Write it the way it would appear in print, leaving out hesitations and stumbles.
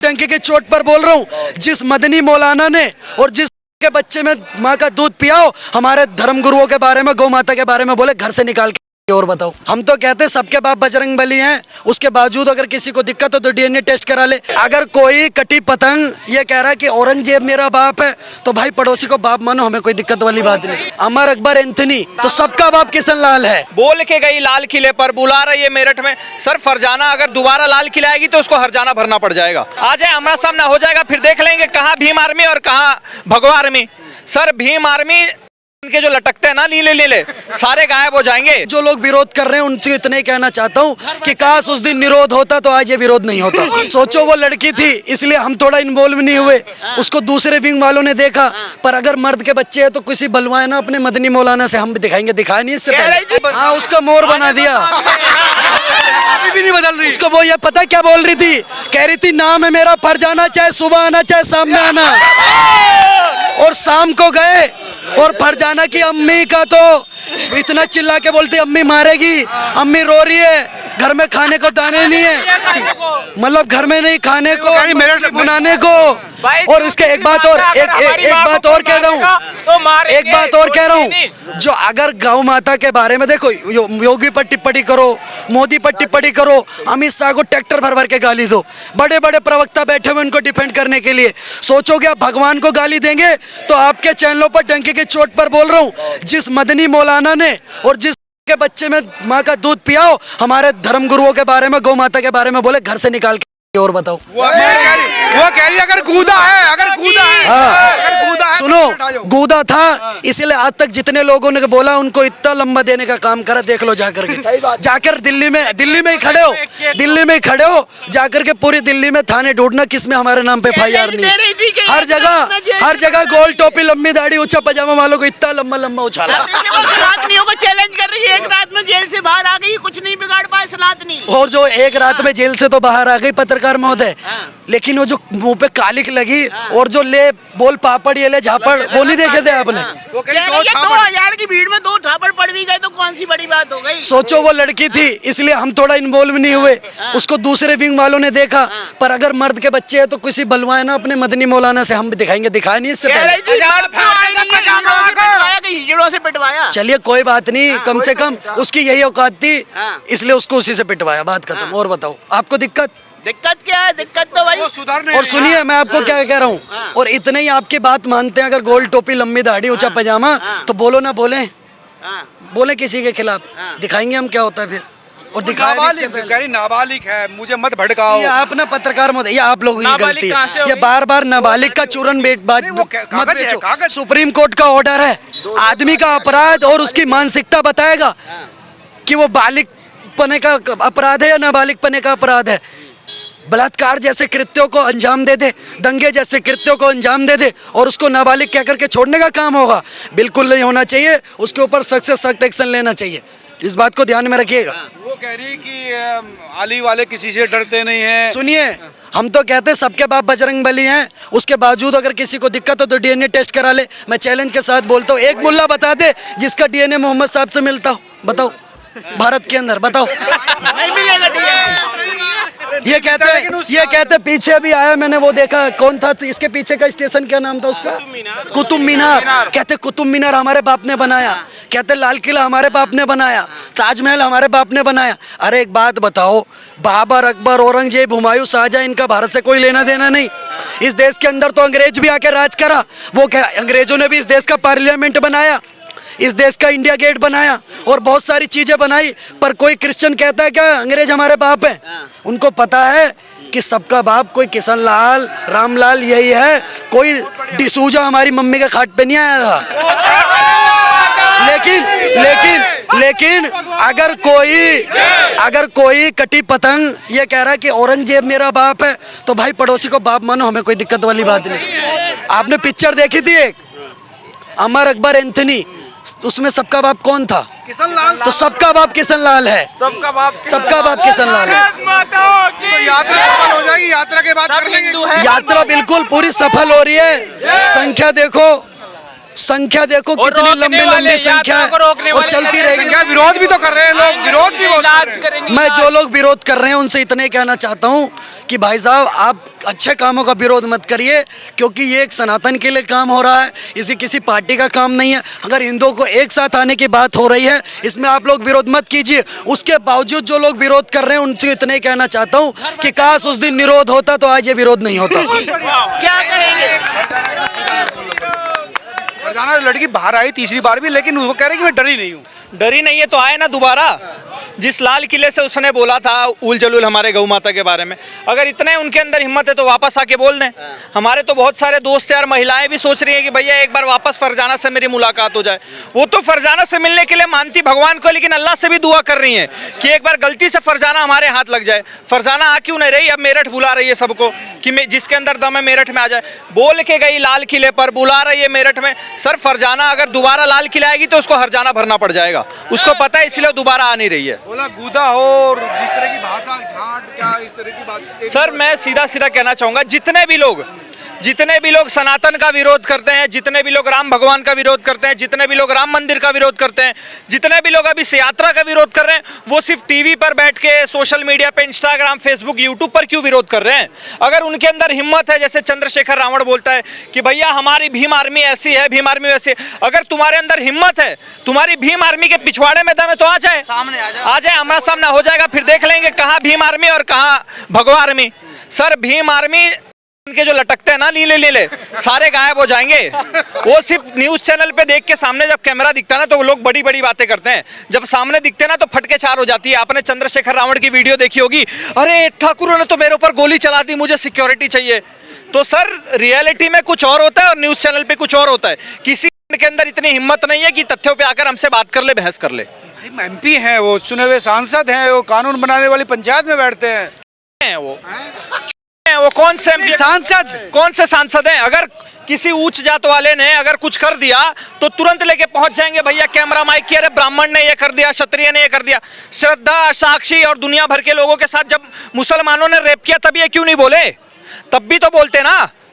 टंकी की चोट पर बोल रहा हूँ, जिस मदनी मौलाना ने और जिस के बच्चे में माँ का दूध पियाओ, हमारे धर्म गुरुओं के बारे में, गौ माता के बारे में बोले, घर से निकाल के और बताओ। हम तो कहते हैं सबके बाप बजरंग बली हैं, उसके बावजूद अगर किसी को दिक्कत हो तो डीएनए टेस्ट करा ले। अगर कोई कटी पतंग ये कह रहा है कि औरंगजेब मेरा बाप है, तो भाई पड़ोसी को बाप मानो, हमें कोई दिक्कत वाली बात नहीं। अमर अकबर एंथनी तो सबका बाप किशन लाल है। बोल के गई लाल किले पर, बुला रही है मेरठ में। सर फरजाना अगर दोबारा लाल किला आएगी तो उसको हरजाना भरना पड़ जाएगा। आ जाए हमारा सामना हो जाएगा, फिर देख लेंगे कहाँ भीम आर्मी और कहाँ भगवा आर्मी। सर भीम आर्मी के जो लटकते हैं ना नीले नीले, सारे गायब हो जाएंगे। जो लोग विरोध कर रहे हैं उनसे इतना ही कहना चाहता हूँ कि काश उस दिन निरोध होता तो आज ये विरोध नहीं होता। सोचो वो लड़की थी इसलिए हम थोड़ा इन्वॉल्व नहीं हुए, उसको दूसरे विंग वालों ने देखा, पर अगर मर्द के बच्चे हैं तो किसी बलवाए ना अपने मदनी मौलाना से हम भी दिखाएंगे, दिखाया नहीं इससे पहले। हाँ उसका मोर बना दिया, अभी भी नहीं बदल रही। उसको वो ये पता क्या बोल रही थी, कह रही थी नाम है मेरा फरजाना, चाहे सुबह आना चाहे शाम में आना। और शाम को गए और फरजाना की अम्मी का तो इतना चिल्ला के बोलती अम्मी मारेगी, अम्मी रो रही है, घर में खाने को दाने नहीं है, मतलब घर में नहीं खाने को बनाने को। और इसके एक बात और बात और कह रहा हूँ, एक बात और कह रहा हूँ, जो अगर गौ माता के बारे में देखो योगी पर टिप्पणी करो, मोदी पर टिप्पणी करो, अमित शाह को ट्रैक्टर भर भर के गाली दो, बड़े बड़े प्रवक्ता बैठे हुए उनको डिफेंड करने के लिए, सोचोगे आप भगवान को गाली देंगे तो आपके चैनलों पर डंके की चोट पर बोल रहा हूँ, जिस मदनी मौलाना ने और जिस के बच्चे में माँ का दूध पियाओ, हमारे धर्म गुरुओं के बारे में, गौ माता के बारे में बोले, घर से निकाल के और बताओ। वो कह रही अगर गूदा है, अगर गूदा है, अगर गूदा है, सुनो गूदा था इसीलिए आज तक जितने लोगों ने बोला उनको इतना लंबा देने का काम करा, देख लो जाकर के, जाकर दिल्ली में ही खड़े हो, दिल्ली में ही खड़े हो, जाकर के पूरी दिल्ली में थाने ढूंढना किसमें हमारे नाम पे FIR नहीं है। हर जगह गोल टोपी, लंबी दाढ़ी, ऊंचा पजामा वालों को इतना लंबा लंबा उछाला। सनातनियों को चैलेंज कर रही है, एक रात में जेल से बाहर आ गई, कुछ नहीं बिगाड़ पाए सनातनी। और जो एक रात में जेल से तो बाहर आ गई पत्रकार महोदय, लेकिन वो जो मुंह पे कालिक लगी और जो ले बोल पापड़ ये ले झापड़, वो नहीं देखे थे आपने? वो कह रही 2000 की भीड़ में 2 थापड़ पड़ भी गए तो कौन सी बड़ी बात हो गई। सोचो वो लड़की थी इसलिए हम थोड़ा इन्वॉल्व नहीं हुए, उसको दूसरे विंग वालों ने देखा, पर अगर मर्द के बच्चे हैं तो किसी बलवाए ना अपने मदनी मौलाना से हम भी दिखाएंगे, दिखाया नहीं इससे पहले। से पिटवाया। चलिए कोई बात नहीं, कम से कम उसकी यही औकात थी इसलिए उसको उसी से पिटवाया, बात खत्म। और बताओ आपको दिक्कत क्या है? दिक्कत तो भाई सुधारने। और सुनिए मैं आपको क्या कह रहा हूँ, और इतने ही आपकी बात मानते हैं, अगर गोल टोपी, लंबी दाढ़ी, ऊंचा पजामा, तो बोलो ना बोले, बोले किसी के खिलाफ, दिखाएंगे हम क्या होता है फिर। और नाबालिग है, मुझे मत भड़काओ। ये आप ना पत्रकार मत, ये आप लोगों की गलती है, ये बार बार नाबालिग का चूरन मत बेचो। सुप्रीम कोर्ट का ऑर्डर है, आदमी का अपराध और उसकी मानसिकता बताएगा कि वो बालिग पने का अपराध है या नाबालिग पने का अपराध है। बलात्कार जैसे कृत्यों को अंजाम दे दे, दंगे जैसे कृत्यों को अंजाम दे दे और उसको नाबालिग कह करके छोड़ने का काम होगा, बिल्कुल नहीं होना चाहिए। उसके ऊपर सख्त से सख्त एक्शन लेना चाहिए, इस बात को ध्यान में रखिएगा। वो कह रही कि अली वाले किसी से डरते नहीं हैं। सुनिए हम तो कहते हैं सबके बाप बजरंग बली हैं, उसके बावजूद अगर किसी को दिक्कत हो तो डीएनए टेस्ट करा ले। मैं चैलेंज के साथ बोलता हूँ, एक मुल्ला बता दे जिसका डीएनए मोहम्मद साहब से मिलता हो, बताओ भारत के अंदर, बताओ। नहीं मिलेगा डीएनए। ये कहते पीछे भी आया, मैंने वो देखा, कौन था इसके पीछे का स्टेशन, क्या नाम था उसका? कुतुब मीनार। कहते कुतुब मीनार हमारे बाप ने बनाया, कहते लाल किला हमारे बाप ने बनाया, ताजमहल हमारे बाप ने बनाया। अरे एक बात बताओ, बाबर, अकबर, औरंगजेब, हुमायूं, शाहजहां, इनका भारत से कोई लेना देना नहीं। इस देश के अंदर तो अंग्रेज भी आके राज करा, वो क्या अंग्रेजों ने भी इस देश का पार्लियामेंट बनाया, इस देश का इंडिया गेट बनाया और बहुत सारी चीजें बनाई। पर कोई क्रिश्चियन कहता है क्या अंग्रेज हमारे बाप है? उनको पता है कि सबका बाप कोई किशन लाल, रामलाल यही है, कोई डिसूजा हमारी मम्मी के खाट पे नहीं आया था। लेकिन अगर कोई कटी पतंग ये कह रहा है कि औरंगजेब मेरा बाप है, तो भाई पड़ोसी को बाप मानो, हमें कोई दिक्कत वाली बात नहीं। आपने पिक्चर देखी थी एक अमर अकबर एंथनी, उसमें सबका बाप कौन था? किशन लाल। तो सबका बाप किशन लाल है, सबका बाप किशन लाल है। तो यात्रा सफल हो जाएगी, यात्रा के बाद कर लेंगे। यात्रा बिल्कुल पूरी सफल हो रही है। संख्या देखो, संख्या देखो और कितनी रोकने लंबी वाले, लंबी संख्या यात्रा को रोकने है और वाले चलती करेंगे। रहेगी। संख्या विरोध भी तो कर रहे हैं लोग, विरोध भी बहुत कर इलाज रहे हैं। करेंगे, मैं इलाज। जो लोग विरोध कर रहे हैं उनसे इतने कहना चाहता हूं कि भाई साहब आप अच्छे कामों का विरोध मत करिए, क्योंकि ये एक सनातन के लिए काम हो रहा है, इसी किसी पार्टी का काम नहीं है। अगर हिंदुओं को एक साथ आने की बात हो रही है, इसमें आप लोग विरोध मत कीजिए। उसके बावजूद जो लोग विरोध कर रहे हैं उनसे इतने कहना चाहता हूं कि काश उस दिन निरोध होता तो आज ये विरोध नहीं होता। क्या करेंगे? फरजाना लड़की बाहर आई तीसरी बार भी, लेकिन वो कह रहे कि मैं डरी नहीं हूँ। डरी नहीं है तो आए ना दोबारा। जिस लाल किले से उसने बोला था उल जलूल हमारे गौ माता के बारे में, अगर इतने उनके अंदर हिम्मत है तो वापस आके बोल दें। हमारे तो बहुत सारे दोस्त यार, महिलाएं भी सोच रही हैं कि भैया एक बार वापस फरजाना से मेरी मुलाकात हो जाए। वो तो फरजाना से मिलने के लिए मानती भगवान को, लेकिन अल्लाह से भी दुआ कर रही हैं कि एक बार गलती से फरजाना हमारे हाथ लग जाए। फरजाना आ क्यों नहीं रही? अब मेरठ बुला रही है सबको कि मैं जिसके अंदर दम है मेरठ में आ जाए। बोल के गई लाल किले पर, बुला रही है मेरठ में। सर फरजाना अगर दोबारा लाल किला आएगी तो उसको हरजाना भरना पड़ जाएगा, उसको पता है, इसलिए दोबारा आ नहीं रही है। बोला गूदा हो और जिस तरह की भाषा झांट क्या इस तरह की बात। सर मैं सीधा सीधा कहना चाहूंगा, जितने भी लोग सनातन का विरोध करते हैं, जितने भी लोग राम भगवान का विरोध करते हैं, जितने भी लोग राम मंदिर का विरोध करते हैं, जितने भी लोग अभी इस यात्रा का विरोध कर रहे हैं, वो सिर्फ टीवी पर बैठ के सोशल मीडिया पे इंस्टाग्राम फेसबुक यूट्यूब पर क्यों विरोध कर रहे हैं? अगर उनके अंदर हिम्मत है, जैसे चंद्रशेखर रावण बोलता है कि भैया हमारी भीम आर्मी ऐसी है, भीम आर्मी वैसी है, अगर तुम्हारे अंदर हिम्मत है, तुम्हारी भीम आर्मी के पिछवाड़े में दम है तो आ जाए, आ जाए, आमना सामना हो जाएगा, फिर देख लेंगे कहाँ भीम आर्मी और कहाँ भगवा आर्मी। सर भीम आर्मी उनके जो लटकते हैं ना नीले नीले, सारे गायब हो जाएंगे। वो सिर्फ न्यूज चैनल पे देख के सामने जब कैमरा दिखता है ना तो वो लोग बड़ी बड़ी बातें करते हैं, जब सामने दिखते हैं ना तो फटके चार हो जाती है। आपने चंद्रशेखर रावण की वीडियो देखी होगी, अरे ठाकुरों ने तो मेरे ऊपर गोली चला दी, मुझे सिक्योरिटी चाहिए। तो सर रियलिटी में कुछ और होता है और न्यूज चैनल पे कुछ और होता है। किसी के अंदर इतनी हिम्मत नहीं है कि तथ्यों पे आकर हमसे बात कर ले, बहस कर ले। एमपी हैं वो, चुने हुए सांसद हैं वो, कानून बनाने वाली पंचायत में बैठते हैं वो कौन से MP सांसद, कौन से सांसद हैं? अगर किसी उच्च जात वाले ने अगर कुछ कर दिया तो तुरंत लेके पहुंच जाएंगे, भैया कैमरा माइक की, अरे ब्राह्मण ने ये कर दिया, क्षत्रिय ने ये कर दिया। श्रद्धा, साक्षी और दुनिया भर के लोगों के साथ जब मुसलमानों ने रेप किया तब ये क्यों नहीं बोले? तब भी तो बोलते ना।